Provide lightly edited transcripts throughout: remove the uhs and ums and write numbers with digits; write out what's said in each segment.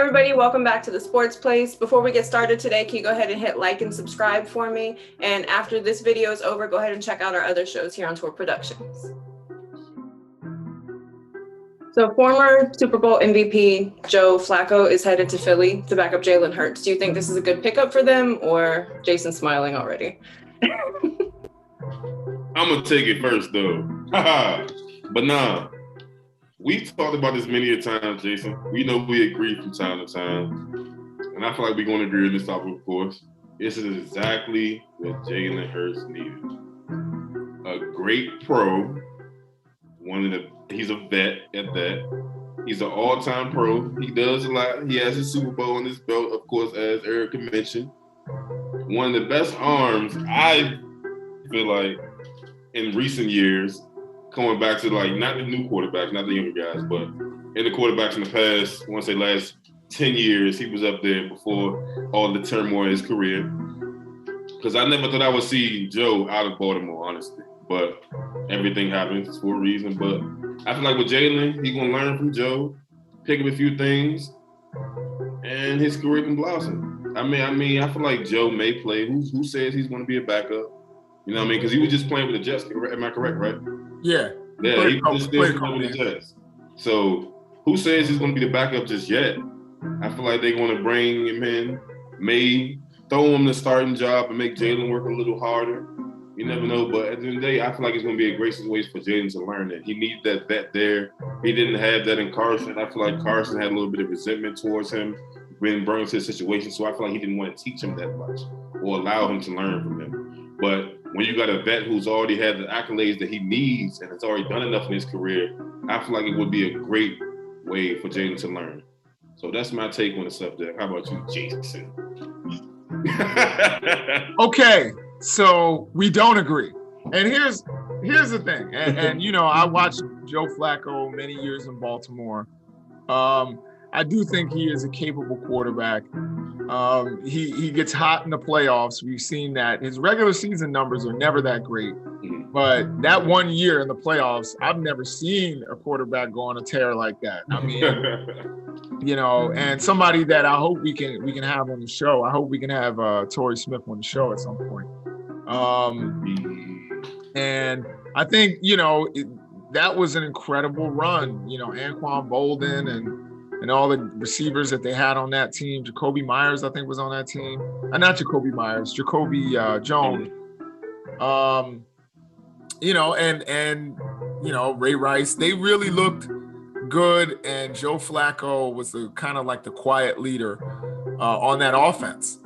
everybody, welcome back to the Sports Place. Before we get started today, can you go ahead and hit like and subscribe for me? And after this video is over, go ahead and check out our other shows here on Tour Productions. So former Super Bowl MVP Joe Flacco is headed to Philly to back up Jalen Hurts. Do you think this is a good pickup for them, or Jason's smiling already? I'm going to take it first, though. But nah, we've talked about this many a times, Jason. We know we agree from time to time. And I feel like we're going to agree on this topic, of course. This is exactly what Jalen Hurts needed. A great pro. He's a vet at that. He's an all-time pro. He does a lot. He has a Super Bowl on his belt, of course, as Erica mentioned. One of the best arms, I feel like, in recent years, coming back to like not the new quarterbacks, not the younger guys, but in the quarterbacks in the past, I want to say last 10 years, he was up there before all the turmoil in his career. Because I never thought I would see Joe out of Baltimore, honestly. But everything happens for a reason. But I feel like with Jalen, he's going to learn from Joe, pick up a few things, and his career can blossom. I mean, I feel like Joe may play. Who says he's going to be a backup? You know what I mean? Because he was just playing with the Jets. Am I correct, right? Yeah. Yeah, he was just playing with the Jets. So who says he's going to be the backup just yet? I feel like they're going to bring him in, may throw him the starting job and make Jalen work a little harder. You never know. But at the end of the day, I feel like it's going to be a great situation for Jalen to learn that. He needs that vet there. He didn't have that in Carson. I feel like Carson had a little bit of resentment towards him when brought into the situation. So I feel like he didn't want to teach him that much or allow him to learn from him. But when you got a vet who's already had the accolades that he needs and has already done enough in his career, I feel like it would be a great way for Jalen to learn. So that's my take on the subject. How about you, Jason? Okay, so we don't agree. And here's the thing. And you know, I watched Joe Flacco many years in Baltimore. I do think he is a capable quarterback. He gets hot in the playoffs. We've seen that. His regular season numbers are never that great. But that 1 year in the playoffs, I've never seen a quarterback go on a tear like that. I mean, you know, and somebody that I hope we can have on the show. I hope we can have Torrey Smith on the show at some point. And I think, you know, that was an incredible run. You know, Anquan Bolden and all the receivers that they had on that team. Jacoby Myers, I think, was on that team. Not Jacoby Myers, Jacoby Jones. You know, and you know, Ray Rice, they really looked good, and Joe Flacco was the kind of like the quiet leader on that offense.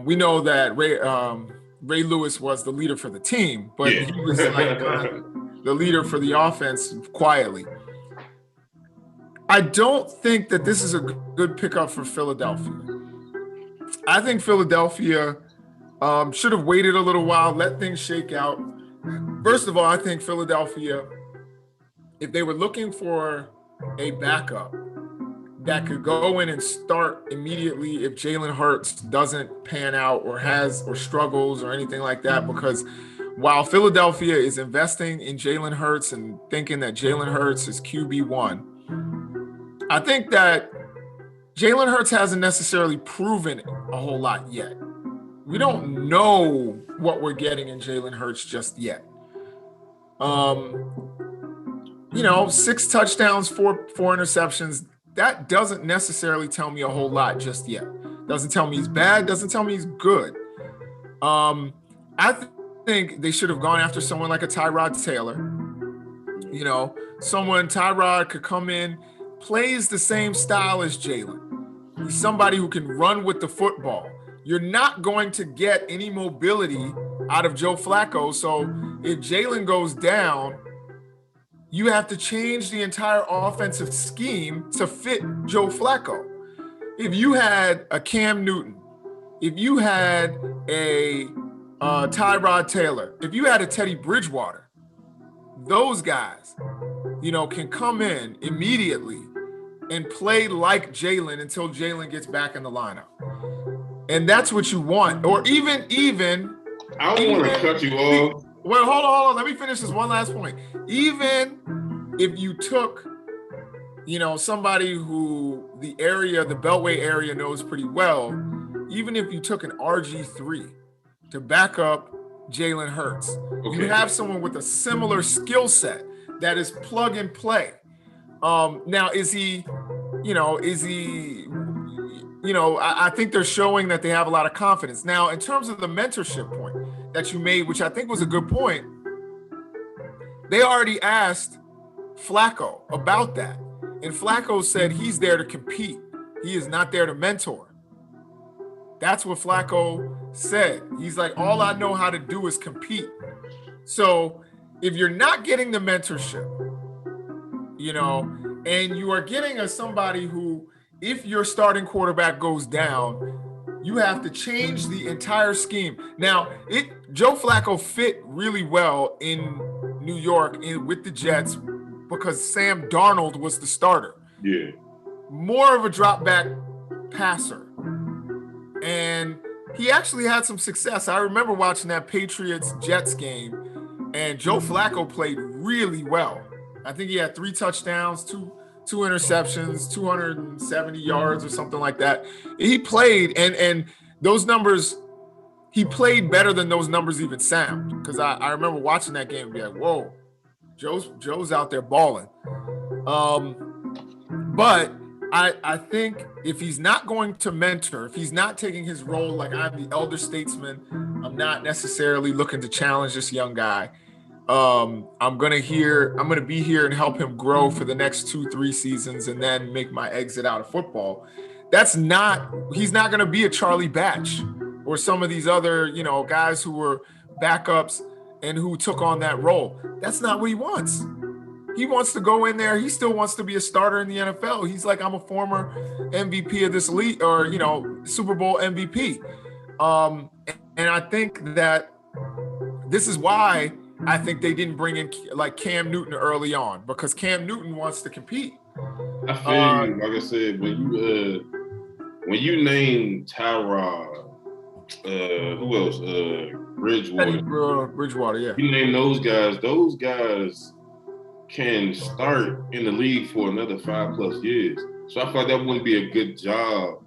We know that Ray Lewis was the leader for the team, but he was like the leader for the offense quietly. I don't think that this is a good pickup for Philadelphia. I think Philadelphia should have waited a little while, let things shake out. First of all, I think Philadelphia, if they were looking for a backup that could go in and start immediately if Jalen Hurts doesn't pan out or struggles or anything like that, because while Philadelphia is investing in Jalen Hurts and thinking that Jalen Hurts is QB1, I think that Jalen Hurts hasn't necessarily proven a whole lot yet. We don't know what we're getting in Jalen Hurts just yet. You know, 6 touchdowns, 4 interceptions. That doesn't necessarily tell me a whole lot just yet. Doesn't tell me he's bad. Doesn't tell me he's good. I think they should have gone after someone like a Tyrod Taylor. You know, Tyrod could come in, plays the same style as Jalen. He's somebody who can run with the football. You're not going to get any mobility out of Joe Flacco. So if Jalen goes down, you have to change the entire offensive scheme to fit Joe Flacco. If you had a Cam Newton, if you had a Tyrod Taylor, if you had a Teddy Bridgewater, those guys, you know, can come in immediately and play like Jalen until Jalen gets back in the lineup. And that's what you want. Or even I don't want to cut you off. Well, hold on. Let me finish this one last point. Even if you took somebody who the Beltway area knows pretty well, even if you took an RG3 to back up Jalen Hurts, you have someone with a similar skill set that is plug and play. Now, I think they're showing that they have a lot of confidence. Now, in terms of the mentorship point that you made, which I think was a good point, they already asked Flacco about that. And Flacco said he's there to compete. He is not there to mentor. That's what Flacco said. He's like, all I know how to do is compete. So if you're not getting the mentorship, and you are getting somebody who, if your starting quarterback goes down, you have to change the entire scheme. Now, Joe Flacco fit really well in New York with the Jets because Sam Darnold was the starter. Yeah. More of a drop back passer. And he actually had some success. I remember watching that Patriots-Jets game, and Joe Flacco played really well. I think he had 3 touchdowns, two interceptions, 270 yards or something like that. He played, and those numbers, he played better than those numbers even sound. Because I remember watching that game and be like, whoa, Joe's out there balling. But I think if he's not going to mentor, if he's not taking his role like I'm the elder statesman, I'm not necessarily looking to challenge this young guy. I'm gonna be here and help him grow for the next 2-3 seasons and then make my exit out of football. He's not gonna be a Charlie Batch or some of these other, guys who were backups and who took on that role. That's not what he wants. He wants to go in there. He still wants to be a starter in the NFL. He's like, I'm a former MVP of this league, or, Super Bowl MVP. And I think that this is why I think they didn't bring in like Cam Newton early on, because Cam Newton wants to compete. I feel you. Like I said, when you name Tyrod, who else? Bridgewater, yeah. You name those guys can start in the league for another 5+ years. So I feel like that wouldn't be a good job.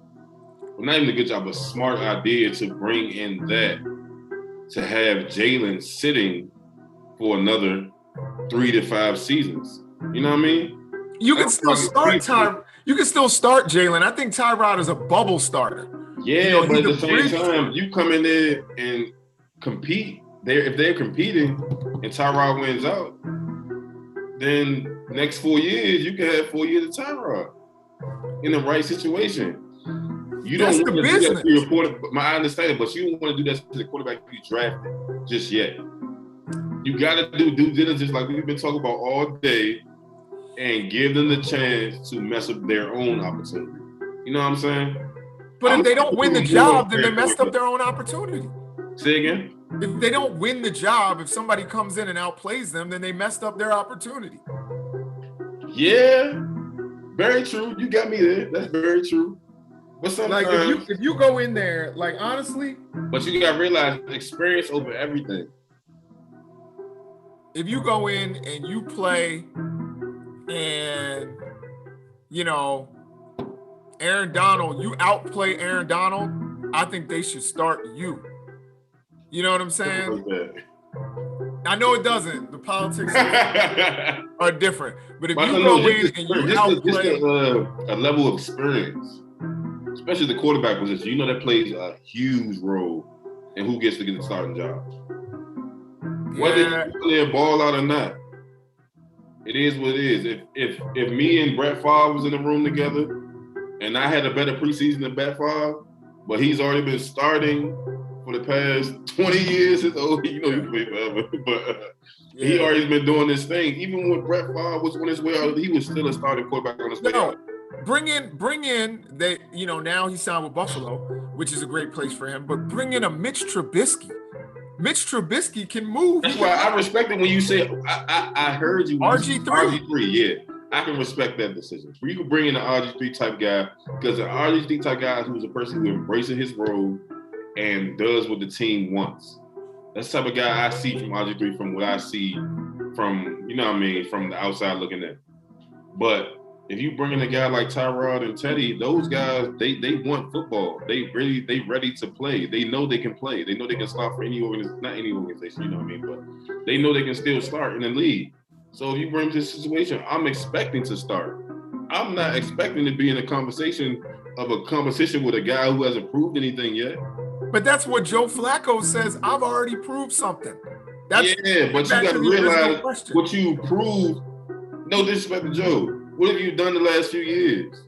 Well, not even a good job, but smart idea to bring in that, to have Jalen sitting for another 3 to 5 seasons. You know what I mean? You can still start Jalen. I think Tyrod is a bubble starter. Yeah, but at the same time, you come in there and compete. If they're competing and Tyrod wins out, then next 4 years, you can have 4 years of Tyrod in the right situation. You don't want to do that to your quarterback. I understand it, but you don't want to do that to the quarterback you drafted just yet. You got to do due diligence like we've been talking about all day and give them the chance to mess up their own opportunity. You know what I'm saying? But if they don't win the job, then they messed up their own opportunity. Say again? If they don't win the job, if somebody comes in and outplays them, then they messed up their opportunity. Yeah, very true. You got me there. That's very true. But sometimes, like if you go in there, like honestly, but you got to realize experience over everything. If you go in and you play, and Aaron Donald, you outplay Aaron Donald, I think they should start you. You know what I'm saying? I know it doesn't. The politics are different. But if you go in and you outplay a level of experience, especially the quarterback position, that plays a huge role in who gets to get the starting job. Whether you play a ball out or not, it is what it is. If me and Brett Favre was in the room together and I had a better preseason than Brett Favre, but he's already been starting for the past 20 years. He played forever, but he already been doing this thing. Even when Brett Favre was on his way out, he was still a starting quarterback on his way out. Bring in that, now he signed with Buffalo, which is a great place for him, but bring in a Mitch Trubisky. Mitch Trubisky can move. That's why I respect it when you say, I heard you. RG3, yeah. I can respect that decision. You can bring in an RG3 type guy, because an RG3 type guy who's a person who embraces his role and does what the team wants. That's the type of guy I see from RG3, from what I see from, from the outside looking in. But If you bring in a guy like Tyrod and Teddy, those guys, they want football. They ready to play. They know they can play. They know they can start for any organization, not any organization, you know what I mean, but they know they can still start in the league. So if you bring this situation, I'm expecting to start. I'm not expecting to be in a competition with a guy who hasn't proved anything yet. But that's what Joe Flacco says. I've already proved something. But you got to realize what you proved. No disrespect to Joe. What have you done the last few years?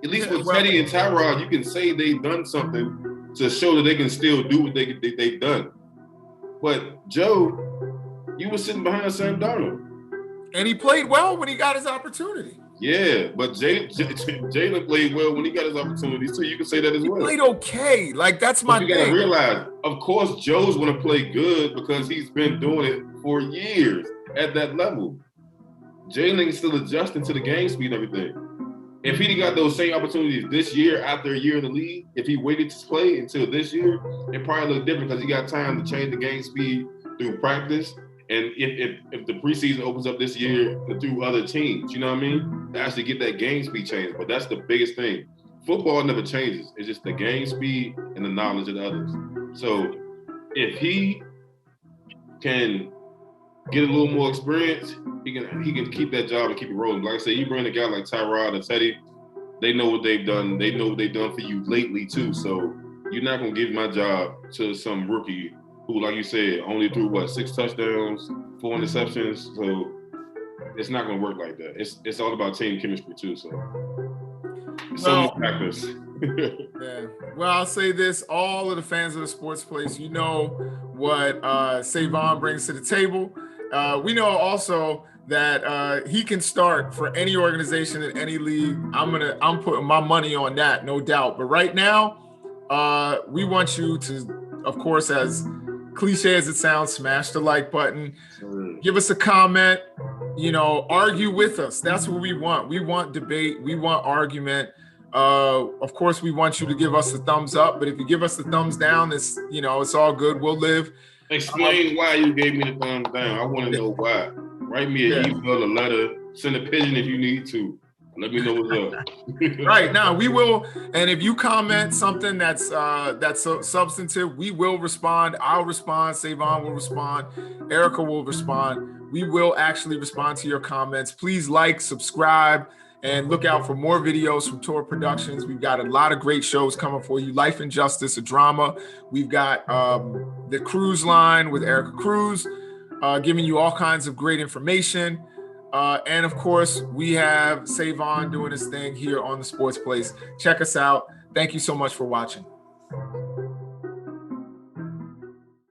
At least with Teddy and Tyrod, you can say they've done something to show that they can still do what they've done. But Joe, you were sitting behind Sam Darnold. And he played well when he got his opportunity. Yeah, but Jalen played well when he got his opportunity, so you can say that as well. He played okay. Like, that's my thing. You got to realize, of course, Joe's going to play good because he's been doing it for years at that level. Jalen is still adjusting to the game speed and everything. If he'd got those same opportunities this year after a year in the league, if he waited to play until this year, it probably looked different because he got time to change the game speed through practice. And if the preseason opens up this year through other teams, you know what I mean? To actually get that game speed changed. But that's the biggest thing. Football never changes. It's just the game speed and the knowledge of the others. So if he can get a little more experience, he can keep that job and keep it rolling. Like I said, you bring a guy like Tyrod or Teddy, they know what they've done. They know what they've done for you lately too. So you're not gonna give my job to some rookie who, like you said, only threw 6 touchdowns, 4 interceptions. So it's not gonna work like that. It's all about team chemistry too. So some factors. Yeah. Well, I'll say this: all of the fans of the sports place, you know what Cavon brings to the table. We know also that he can start for any organization in any league. I'm putting my money on that, no doubt. But right now, we want you to, of course, as cliche as it sounds, smash the like button, give us a comment, argue with us. That's what we want. We want debate. We want argument. Of course, we want you to give us the thumbs up, but if you give us the thumbs down, it's all good. We'll live. Explain why you gave me the thumbs down. I want to know why. Write me an email, a letter, send a pigeon if you need to. Let me know what's up. Right now, we will. And if you comment something that's substantive, we will respond. I'll respond. Cavon will respond. Erica will respond. We will actually respond to your comments. Please like, subscribe, and look out for more videos from Tour Productions. We've got a lot of great shows coming for you. Life and Justice, a drama. We've got the Cruise Line with Erica Cruz, giving you all kinds of great information. And of course, we have Cavon doing his thing here on the Sports Place. Check us out. Thank you so much for watching.